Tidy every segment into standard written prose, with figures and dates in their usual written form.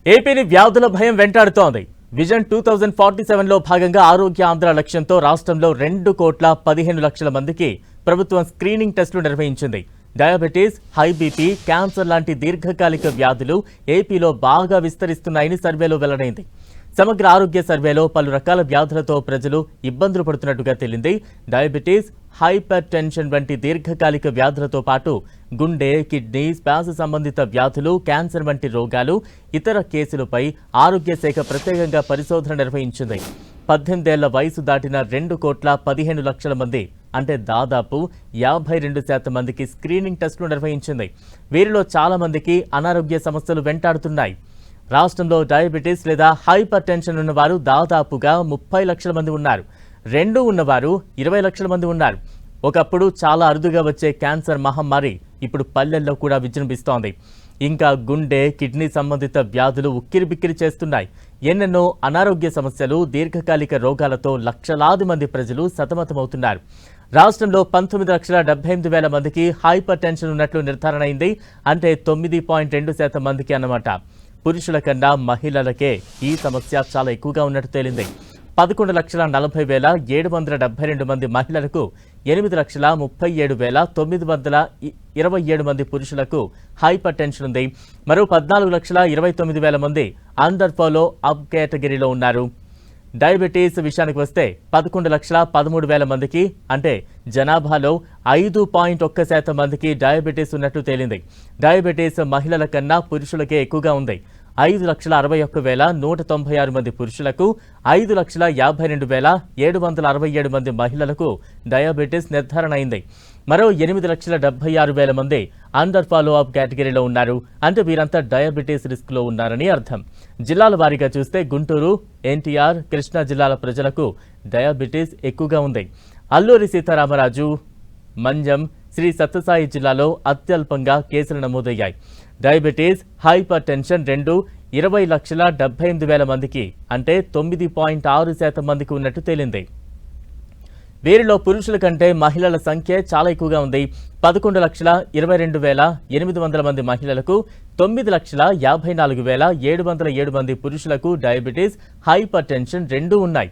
ఏపీని వ్యాధుల భయం వెంటాడుతోంది. విజన్ 2047లో భాగంగా ఆరోగ్య ఆంధ్ర లక్ష్యంతో రాష్ట్రంలో 2,15,00,000 మందికి ప్రభుత్వం స్క్రీనింగ్ టెస్టులు నిర్వహించింది. డయాబెటీస్, హై బీపీ, క్యాన్సర్ లాంటి దీర్ఘకాలిక వ్యాధులు ఏపీలో బాగా విస్తరిస్తున్నాయని సర్వేలో వెల్లడైంది. సమగ్ర ఆరోగ్య సర్వేలో పలు రకాల వ్యాధులతో ప్రజలు ఇబ్బందులు పడుతున్నట్టుగా తేలింది. డయాబెటీస్, హైపర్ టెన్షన్ వంటి దీర్ఘకాలిక వ్యాధులతో పాటు గుండె, కిడ్నీ, శ్వాస సంబంధిత వ్యాధులు, క్యాన్సర్ వంటి రోగాలు, ఇతర కేసులపై ఆరోగ్య శాఖ ప్రత్యేకంగా పరిశోధన నిర్వహించింది. 18 ఏళ్ల వయసు దాటిన 2,15,00,000 మంది అంటే దాదాపు 52% మందికి స్క్రీనింగ్ టెస్టులు నిర్వహించింది. వీరిలో చాలా మందికి అనారోగ్య సమస్యలు వెంటాడుతున్నాయి. రాష్ట్రంలో డయాబెటీస్ లేదా హైపర్ టెన్షన్ ఉన్నవారు దాదాపుగా 30 లక్షల మంది ఉన్నారు. 2 ఉన్నవారు 20 లక్షల మంది ఉన్నారు. ఒకప్పుడు చాలా అరుదుగా వచ్చే క్యాన్సర్ మహమ్మారి ఇప్పుడు పల్లెల్లో కూడా విజృంభిస్తోంది. ఇంకా గుండె, కిడ్నీ సంబంధిత వ్యాధులు ఉక్కిరిబిక్కిరి చేస్తున్నాయి. ఎన్నెన్నో అనారోగ్య సమస్యలు, దీర్ఘకాలిక రోగాలతో లక్షలాది మంది ప్రజలు సతమతమవుతున్నారు. రాష్ట్రంలో 19,78,000 మందికి హైపర్ టెన్షన్ ఉన్నట్లు నిర్ధారణ అయింది. అంటే 9.2% మందికి అన్నమాట. పురుషుల కన్నా మహిళలకే ఈ సమస్య చాలా ఎక్కువగా ఉన్నట్టు తేలింది. 11,40,772 మంది మహిళలకు, 8,37,927 మంది పురుషులకు హైపర్ టెన్షన్ ఉంది. మరో 14,29,000 మంది అండర్ ఫాలో అప్ కేటగిరీలో ఉన్నారు. డయాబెటీస్ విషయానికి వస్తే 11,13,000 మందికి అంటే జనాభాలో 5.1% మందికి డయాబెటీస్ ఉన్నట్లు తేలింది. డయాబెటీస్ మహిళల కన్నా పురుషులకే ఎక్కువగా ఉంది. 5,61,196 మంది పురుషులకు, 5,52,767 మంది మహిళలకు డయాబెటీస్ నిర్ధారణ అయింది. మరో 8,76,000 మంది అండర్ ఫాలో అప్ కేటగిరీలో ఉన్నారు. అంటే వీరంతా డయాబెటీస్ రిస్క్ లో ఉన్నారని అర్థం. జిల్లాల వారీగా చూస్తే గుంటూరు, ఎన్టీఆర్, కృష్ణా జిల్లాల ప్రజలకు డయాబెటీస్ ఎక్కువగా ఉంది. అల్లూరి సీతారామరాజు, మంజం, శ్రీ సత్యసాయి జిల్లాలో అత్యల్పంగా కేసులు నమోదయ్యాయి. డయాబెటీస్, హైపర్ టెన్షన్ 20,78,000 మందికి అంటే 9.6% మందికి ఉన్నట్టు తేలింది. వీరిలో పురుషుల కంటే మహిళల సంఖ్య చాలా ఎక్కువగా ఉంది. 11,22,800 మంది మహిళలకు, 9,54,707 మంది పురుషులకు డయాబెటీస్, హైపర్ టెన్షన్ 2 ఉన్నాయి.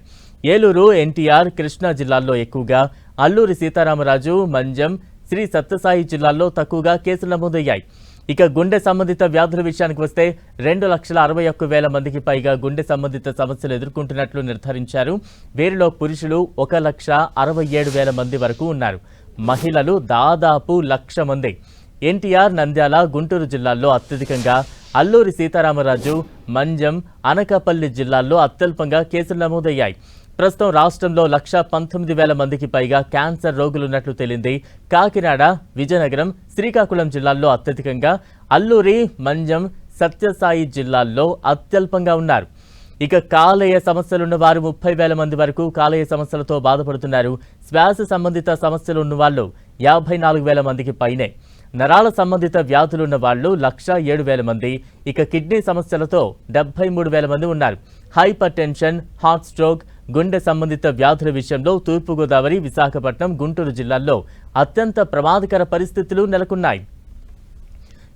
ఏలూరు, ఎన్టీఆర్, కృష్ణా జిల్లాల్లో ఎక్కువగా, అల్లూరి సీతారామరాజు, మంజం, శ్రీ సత్యసాయి జిల్లాల్లో తక్కువగా కేసులు నమోదయ్యాయి. ఇక గుండె సంబంధిత వ్యాధుల విషయానికి వస్తే 2,61,000 మందికి పైగా గుండె సంబంధిత సమస్యలు ఎదుర్కొంటున్నట్లు నిర్ధారించారు. వీరిలో పురుషులు 1,67,000 మంది వరకు ఉన్నారు. మహిళలు దాదాపు 1,00,000 మంది. ఎన్టీఆర్, నంద్యాల, గుంటూరు జిల్లాల్లో అత్యధికంగా, అల్లూరి సీతారామరాజు, మంజం, అనకాపల్లి జిల్లాల్లో అత్యల్పంగా కేసులు నమోదయ్యాయి. ప్రస్తుతం రాష్ట్రంలో 1,19,000 మందికి పైగా క్యాన్సర్ రోగులున్నట్లు తేలింది. కాకినాడ, విజయనగరం, శ్రీకాకుళం జిల్లాల్లో అత్యధికంగా, అల్లూరి, మంజం, సత్యసాయి జిల్లాల్లో అత్యల్పంగా ఉన్నారు. ఇక కాలేయ సమస్యలున్న వారు 30,000 మంది వరకు కాలేయ సమస్యలతో బాధపడుతున్నారు. శ్వాస సంబంధిత సమస్యలు ఉన్న వాళ్ళు 54,000 మందికి పైనే. నరాల సంబంధిత వ్యాధులున్న వాళ్ళు 1,07,000 మంది. ఇక కిడ్నీ సమస్యలతో 73,000 మంది ఉన్నారు. హైపర్ టెన్షన్, హార్ట్ స్ట్రోక్, గుండె సంబంధిత వ్యాధుల విషయంలో తూర్పుగోదావరి, విశాఖపట్నం, గుంటూరు జిల్లాల్లో అత్యంత ప్రమాదకర పరిస్థితులు నెలకొన్నాయి.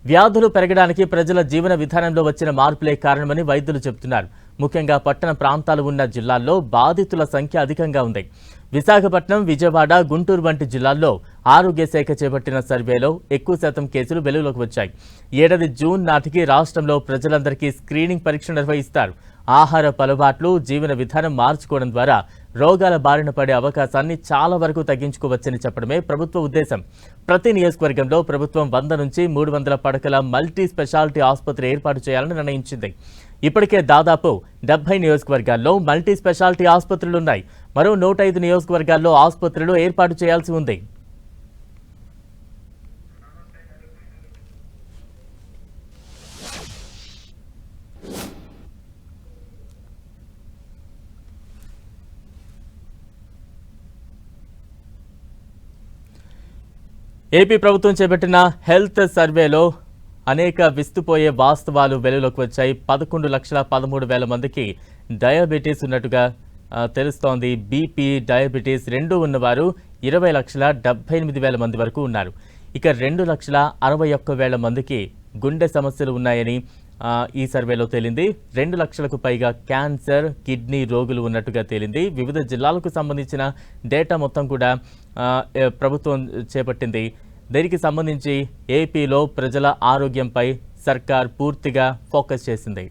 వ్యాధులు పెరగడానికి ప్రజల జీవన విధానంలో వచ్చిన మార్పులే కారణమని వైద్యులు చెబుతున్నారు. ముఖ్యంగా పట్టణ ప్రాంతాలు ఉన్న జిల్లాల్లో బాధితుల సంఖ్య అధికంగా ఉంది. విశాఖపట్నం, విజయవాడ, గుంటూరు వంటి జిల్లాల్లో ఆరోగ్య శాఖ చేపట్టిన సర్వేలో ఎక్కువ శాతం కేసులు వెలుగులోకి వచ్చాయి. ఏడాది జూన్ నాటికి రాష్ట్రంలో ప్రజలందరికీ స్క్రీనింగ్ పరీక్ష నిర్వహిస్తారు. ఆహారపు అలవాట్లు, జీవన విధానం మార్చుకోవడం ద్వారా రోగాల బారిన పడే అవకాశాన్ని చాలా వరకు తగ్గించుకోవచ్చని చెప్పడమే ప్రభుత్వ ఉద్దేశం. ప్రతి నియోజకవర్గంలో ప్రభుత్వం 100 నుంచి 300 పడకల మల్టీ స్పెషాలిటీ ఆసుపత్రి ఏర్పాటు చేయాలని నిర్ణయించింది. ఇప్పటికే దాదాపు 70 నియోజకవర్గాల్లో మల్టీ స్పెషాలిటీ ఆసుపత్రులున్నాయి. మరో 105 నియోజకవర్గాల్లో ఆసుపత్రులు ఏర్పాటు చేయాల్సి ఉంది. ఏపీ ప్రభుత్వం చేపట్టిన హెల్త్ సర్వేలో అనేక విస్తుపోయే వాస్తవాలు వెలుగులోకి వచ్చాయి. 11,13,000 మందికి డయాబెటీస్ ఉన్నట్టుగా తెలుస్తోంది. బీపీ, డయాబెటీస్ 2 ఉన్నవారు 20,78,000 మంది వరకు ఉన్నారు. ఇక 2,61,000 మందికి గుండె సమస్యలు ఉన్నాయని, ఈ సర్వేలో తేలింది. 2 లక్షలకు పైగా క్యాన్సర్, కిడ్నీ రోగులు ఉన్నట్టుగా తేలింది. వివిధ జిల్లాలకు సంబంధించిన డేటా మొత్తం కూడా ప్రభుత్వం చేపట్టింది. దీనికి సంబంధించి ఏపీలో ప్రజల ఆరోగ్యంపై సర్కార్ పూర్తిగా ఫోకస్ చేసింది.